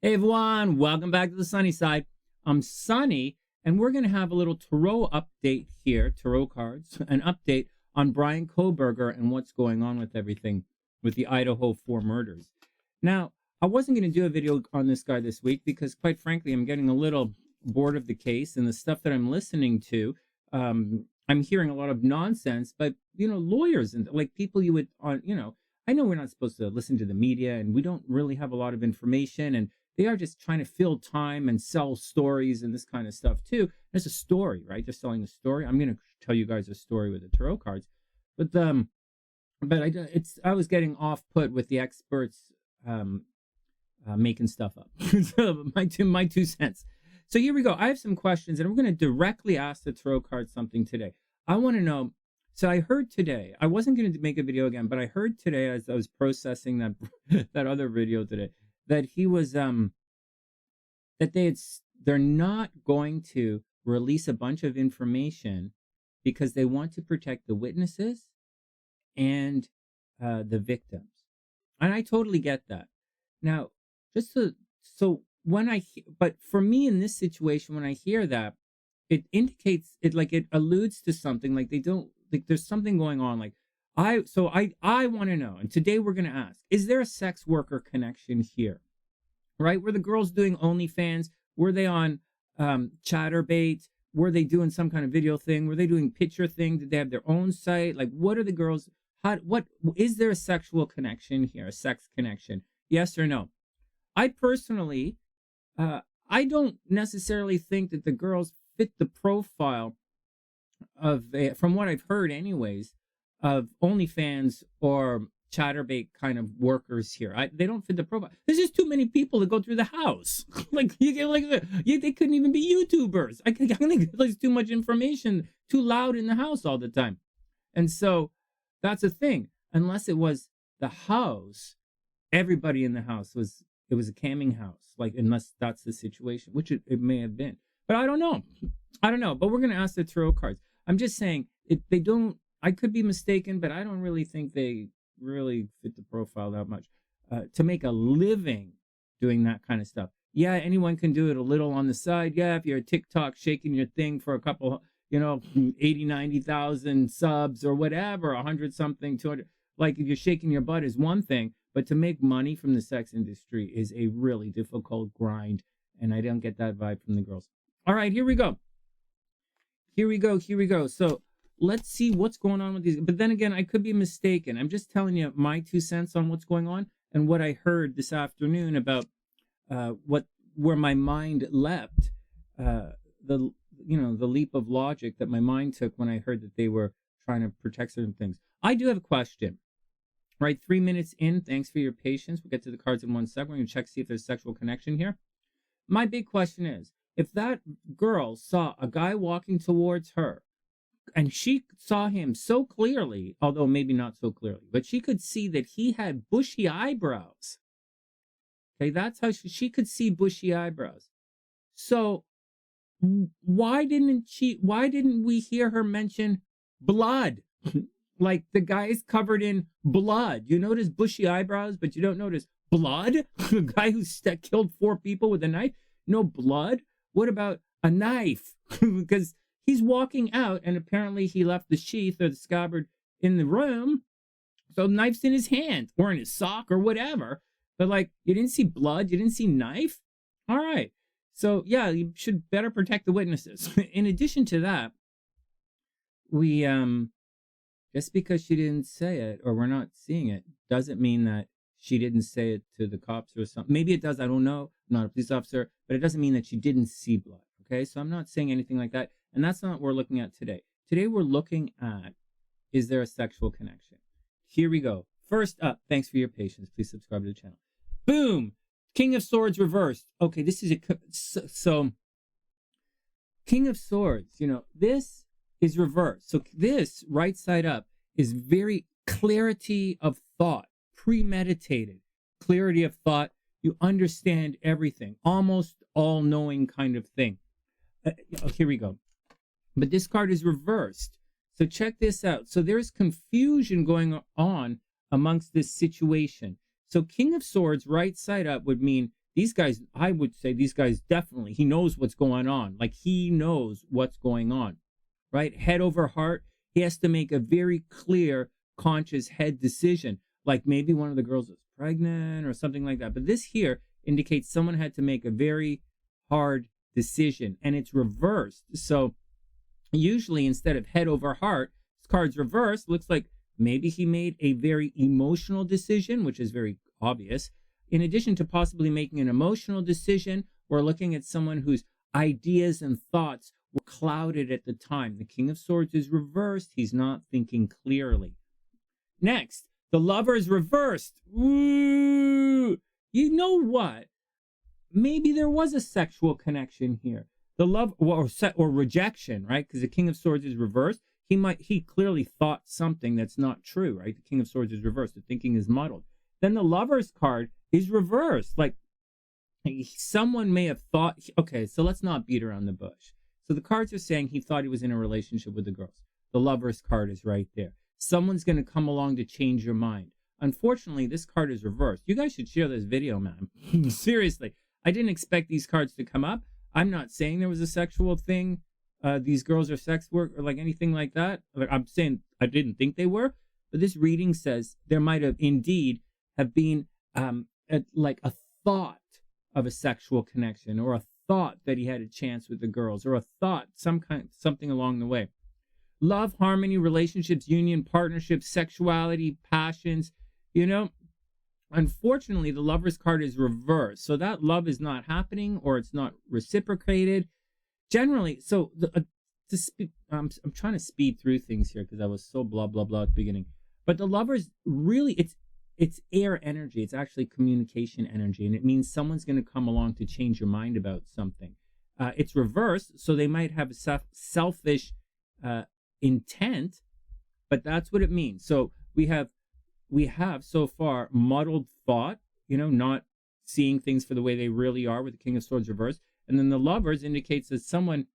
Hey everyone, welcome back to the sunny side. I'm Sunny, and we're going to have a little tarot update here, tarot cards, an update on Bryan Kohlberger and what's going on with everything with the Idaho 4 murders. Now, I wasn't going to do a video on this guy this week because, quite frankly, I'm getting a little bored of the case and the stuff that I'm listening to. I'm hearing a lot of nonsense, but, lawyers and like people you would, I know we're not supposed to listen to the media and we don't really have a lot of information, and they are just trying to fill time and sell stories and this kind of stuff too. There's a story, right? They're selling a story. I'm going to tell you guys a story with the tarot cards, but I was getting off put with the experts making stuff up. So my two cents. So here we go. I have some questions, and we're going to directly ask the tarot cards something today. I want to know. So I heard today. I wasn't going to make a video again, but I heard today as I was processing that that other video today that he was they're not going to release a bunch of information because they want to protect the witnesses and the victims, and I totally get that. Now, but for me in this situation, when I hear that, it indicates it alludes to something, like they don't, like there's something going on. Like I want to know, and today we're going to ask, is there a sex worker connection here? Right? Were the girls doing OnlyFans? Were they on Chatterbait? Were they doing some kind of video thing? Were they doing picture thing? Did they have their own site? Like, what are the girls? What is there a sexual connection here? A sex connection? Yes or no? I personally, I don't necessarily think that the girls fit the profile of, from what I've heard, anyways, of OnlyFans or Chatterbait kind of workers here. They don't fit the profile. There's just too many people to go through the house. Like they couldn't even be YouTubers. I think there's too much information, too loud in the house all the time, and so that's a thing. Unless it was the house, everybody in the house was. It was a camming house. Like, unless that's the situation, which it may have been, but I don't know. But we're gonna ask the tarot cards. I'm just saying they don't. I could be mistaken, but I don't really think they really fit the profile that much to make a living doing that kind of stuff. Yeah, anyone can do it a little on the side. Yeah, if you're a TikTok shaking your thing for a couple, 80, 90,000 subs or whatever, 100 something, 200, like if you're shaking your butt is one thing, but to make money from the sex industry is a really difficult grind, and I don't get that vibe from the girls. All right, here we go. So let's see what's going on with these. But then again, I could be mistaken. I'm just telling you my 2 cents on what's going on and what I heard this afternoon about where my mind leapt, the leap of logic that my mind took when I heard that they were trying to protect certain things. I do have a question. Right, 3 minutes in. Thanks for your patience. We'll get to the cards in 1 second. We're going to check see if there's sexual connection here. My big question is, if that girl saw a guy walking towards her, and she saw him so clearly, although maybe not so clearly, but she could see that he had bushy eyebrows. Okay, that's how she could see bushy eyebrows. So why didn't we hear her mention blood? Like, the guy's covered in blood. You notice bushy eyebrows, but you don't notice blood? The guy who killed 4 people with a knife? No blood? What about a knife? Because he's walking out, and apparently he left the sheath or the scabbard in the room. So knife's in his hand or in his sock or whatever. But, like, you didn't see blood? You didn't see knife? All right. So, yeah, you should better protect the witnesses. In addition to that, we... just because she didn't say it or we're not seeing it doesn't mean that she didn't say it to the cops or something. Maybe it does. I don't know. I'm not a police officer, but it doesn't mean that she didn't see blood. Okay, so I'm not saying anything like that. And that's not what we're looking at today. Today we're looking at, is there a sexual connection? Here we go. First up, thanks for your patience. Please subscribe to the channel. Boom! King of Swords reversed. Okay, this is so King of Swords, this is reversed. So this right side up is very clarity of thought, premeditated clarity of thought. You understand everything, almost all-knowing kind of thing. Here we go. But this card is reversed. So check this out. So there's confusion going on amongst this situation. So King of Swords right side up would mean these guys, I would say these guys definitely, he knows what's going on. Like he knows what's going on, right? Head over heart. He has to make a very clear, conscious head decision. Like maybe one of the girls was pregnant or something like that. But this here indicates someone had to make a very hard decision, and it's reversed. So usually instead of head over heart, this card's reversed. Looks like maybe he made a very emotional decision, which is very obvious. In addition to possibly making an emotional decision, we're looking at someone whose ideas and thoughts were clouded at the time. The King of Swords is reversed. He's not thinking clearly. Next, the Lover is reversed. Ooh, you know what? Maybe there was a sexual connection here. The love or rejection, right? Because the King of Swords is reversed. He clearly thought something that's not true, right? The King of Swords is reversed. The thinking is muddled. Then the Lover's card is reversed. Like someone may have thought, okay, so let's not beat around the bush. So the cards are saying he thought he was in a relationship with the girls. The Lover's card is right there. Someone's going to come along to change your mind. Unfortunately, this card is reversed. You guys should share this video, man. Seriously. I didn't expect these cards to come up. I'm not saying there was a sexual thing. These girls are sex work or like anything like that. Like I'm saying I didn't think they were. But this reading says there might have indeed have been like a thought of a sexual connection, or a thought that he had a chance with the girls, or a thought, something along the way. Love, harmony, relationships, union, partnerships, sexuality, passions, you know. Unfortunately, the Lover's card is reversed. So that love is not happening, or it's not reciprocated. Generally, so I'm trying to speed through things here because I was so blah, blah, blah at the beginning. But the Lover's really, it's air energy. It's actually communication energy. And it means someone's going to come along to change your mind about something. It's reversed, so they might have a selfish intent, but that's what it means. So we have so far muddled thought, not seeing things for the way they really are with the King of Swords reversed. And then the Lovers indicates that someone,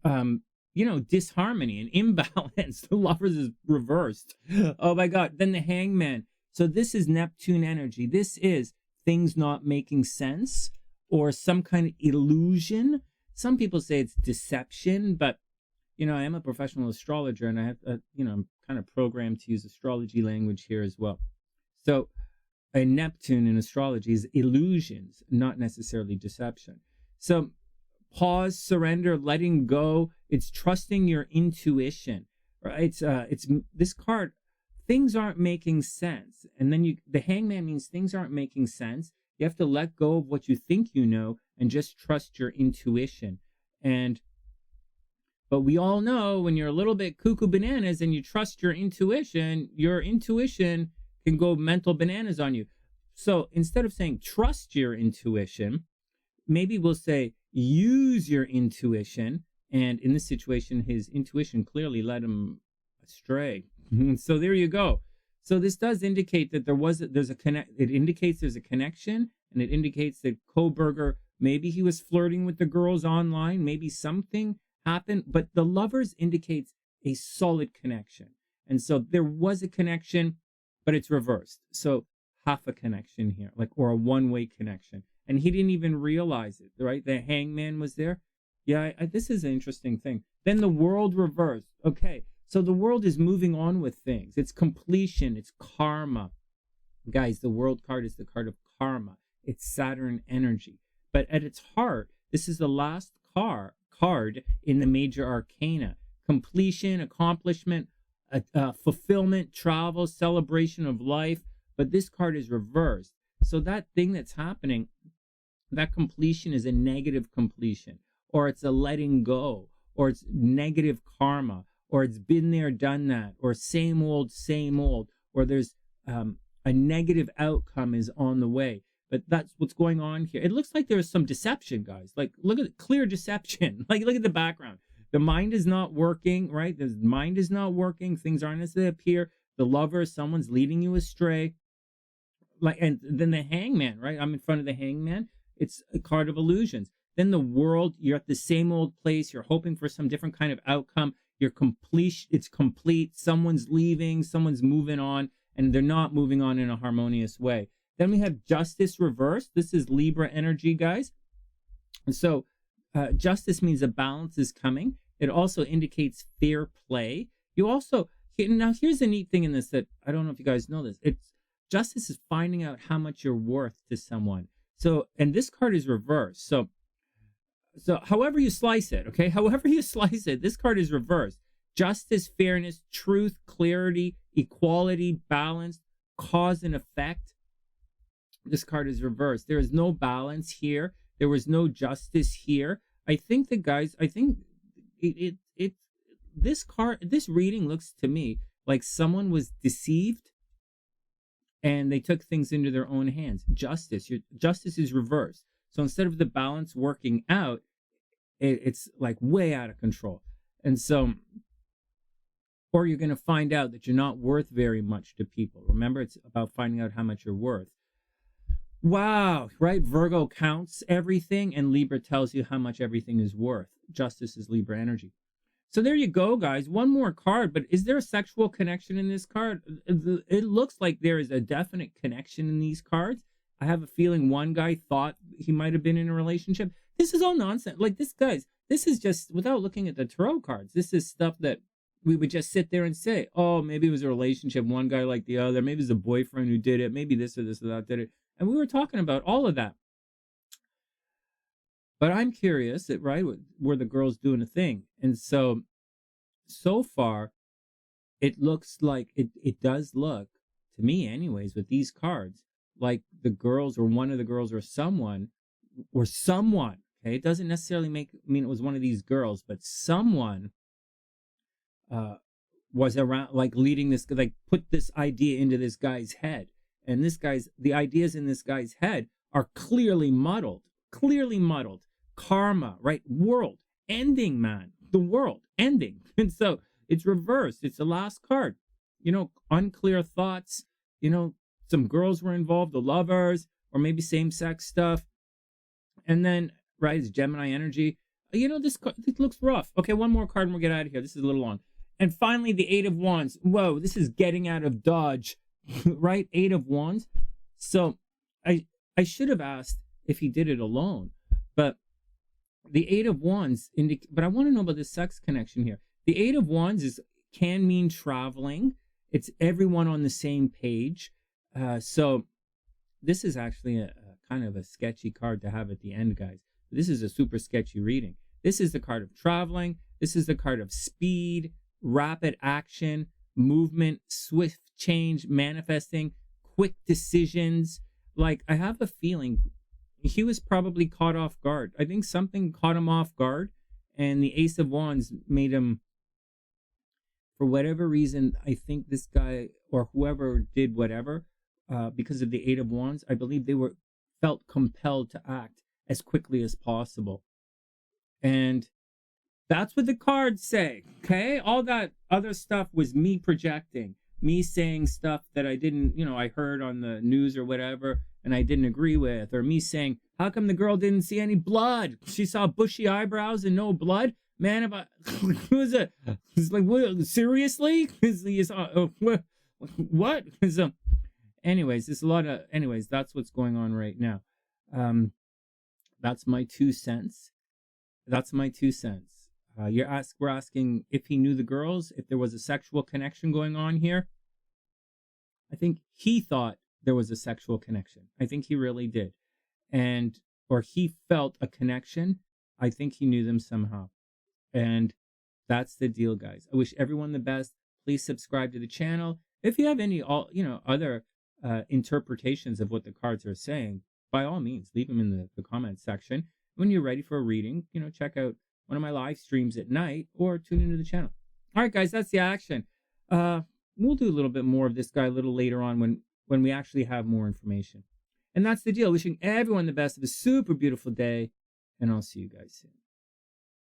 disharmony and imbalance. The Lovers is reversed. Oh my God. Then the Hangman. So this is Neptune energy. This is things not making sense or some kind of illusion. Some people say it's deception, but I am a professional astrologer, and I have, I'm kind of programmed to use astrology language here as well. So a Neptune in astrology is illusions, not necessarily deception. So pause, surrender, letting go. It's trusting your intuition, right? It's this card. Things aren't making sense. And then the Hangman means things aren't making sense. You have to let go of what you think you know and just trust your intuition. But we all know when you're a little bit cuckoo bananas and you trust your intuition can go mental bananas on you. So instead of saying trust your intuition, maybe we'll say use your intuition. And in this situation, his intuition clearly led him astray. So there you go. So this does indicate that it indicates there's a connection, and it indicates that Kohlberger, maybe he was flirting with the girls online, maybe something happened, but the Lovers indicates a solid connection. And so there was a connection, but it's reversed. So half a connection here, or a one-way connection. And he didn't even realize it, right? The Hangman was there. Yeah, this is an interesting thing. Then the World reversed. Okay, so the World is moving on with things. It's completion. It's karma. Guys, the World card is the card of karma. It's Saturn energy. But at its heart, this is the last card in the major arcana. Completion, accomplishment, fulfillment, travel, celebration of life. But this card is reversed. So that thing that's happening, that completion is a negative completion, or it's a letting go, or it's negative karma, or it's been there, done that, or same old, or there's a negative outcome is on the way. But that's what's going on here. It looks like there's some deception, guys. Like, look at clear deception. Like, look at the background. The mind is not working, right? The mind is not working. Things aren't as they appear. The Lover, someone's leading you astray. And then the Hangman, right? I'm in front of the Hangman. It's a card of illusions. Then the World, you're at the same old place. You're hoping for some different kind of outcome. You're complete. It's complete. Someone's leaving. Someone's moving on, and they're not moving on in a harmonious way. Then we have Justice reversed. This is Libra energy, guys. And so justice means a balance is coming. It also indicates fair play. You also, now here's the neat thing in this that I don't know if you guys know this. Justice is finding out how much you're worth to someone. So, and this card is reversed. So however you slice it, okay? However you slice it, this card is reversed. Justice, fairness, truth, clarity, equality, balance, cause and effect. This card is reversed. There is no balance here. There was no justice here. I think the guys, this reading looks to me like someone was deceived and they took things into their own hands. Justice is reversed. So instead of the balance working out, it's like way out of control. And so, or you're going to find out that you're not worth very much to people. Remember, it's about finding out how much you're worth. Wow, right? Virgo counts everything and Libra tells you how much everything is worth. Justice is Libra energy. So there you go, guys. One more card, but is there a sexual connection in this card? It looks like there is a definite connection in these cards. I have a feeling one guy thought he might have been in a relationship. This is all nonsense. Like this, guys, this is just, without looking at the tarot cards, this is stuff that we would just sit there and say, oh, maybe it was a relationship, one guy like the other. Maybe it was a boyfriend who did it. Maybe this or this or that did it. And we were talking about all of that. But I'm curious, right, were the girls doing a thing? And so far, it looks like, it does look, to me anyways, with these cards, like the girls or one of the girls or someone, okay? It doesn't necessarily mean it was one of these girls, but someone was around, like leading this, like put this idea into this guy's head. And the ideas in this guy's head are clearly muddled. Karma, right? World ending, man. The world ending. And so it's reversed. It's the last card. Unclear thoughts. Some girls were involved, the lovers, or maybe same-sex stuff. And then, right, it's Gemini energy. This looks rough. Okay, one more card and we'll get out of here. This is a little long. And finally, the Eight of Wands. Whoa, this is getting out of Dodge. Right? Eight of Wands. So I should have asked if he did it alone. But the Eight of Wands, but I want to know about the sex connection here. The Eight of Wands can mean traveling. It's everyone on the same page. So this is actually a kind of a sketchy card to have at the end, guys. This is a super sketchy reading. This is the card of traveling. This is the card of speed, rapid action, movement, swift change, manifesting, quick decisions. Like, I have a feeling he was probably caught off guard. I think something caught him off guard, and the Ace of Wands made him, for whatever reason, I think this guy or whoever did whatever, because of the Eight of Wands, I believe they felt compelled to act as quickly as possible. And that's what the cards say, okay? All that other stuff was me projecting, me saying stuff that I didn't, I heard on the news or whatever, and I didn't agree with, or me saying, how come the girl didn't see any blood? She saw bushy eyebrows and no blood? Man, if I, who's it? It's like, what, seriously? What? So, anyways, there's a lot of, that's what's going on right now. That's my 2 cents. We're asking if he knew the girls, if there was a sexual connection going on here. I think he thought there was a sexual connection. I think he really did. Or he felt a connection. I think he knew them somehow. And that's the deal, guys. I wish everyone the best. Please subscribe to the channel. If you have any, other interpretations of what the cards are saying, by all means, leave them in the comments section. When you're ready for a reading, check out one of my live streams at night or tune into the channel. All right, guys, that's the action. We'll do a little bit more of this guy a little later on when we actually have more information. And that's the deal. Wishing everyone the best of a super beautiful day, and I'll see you guys soon.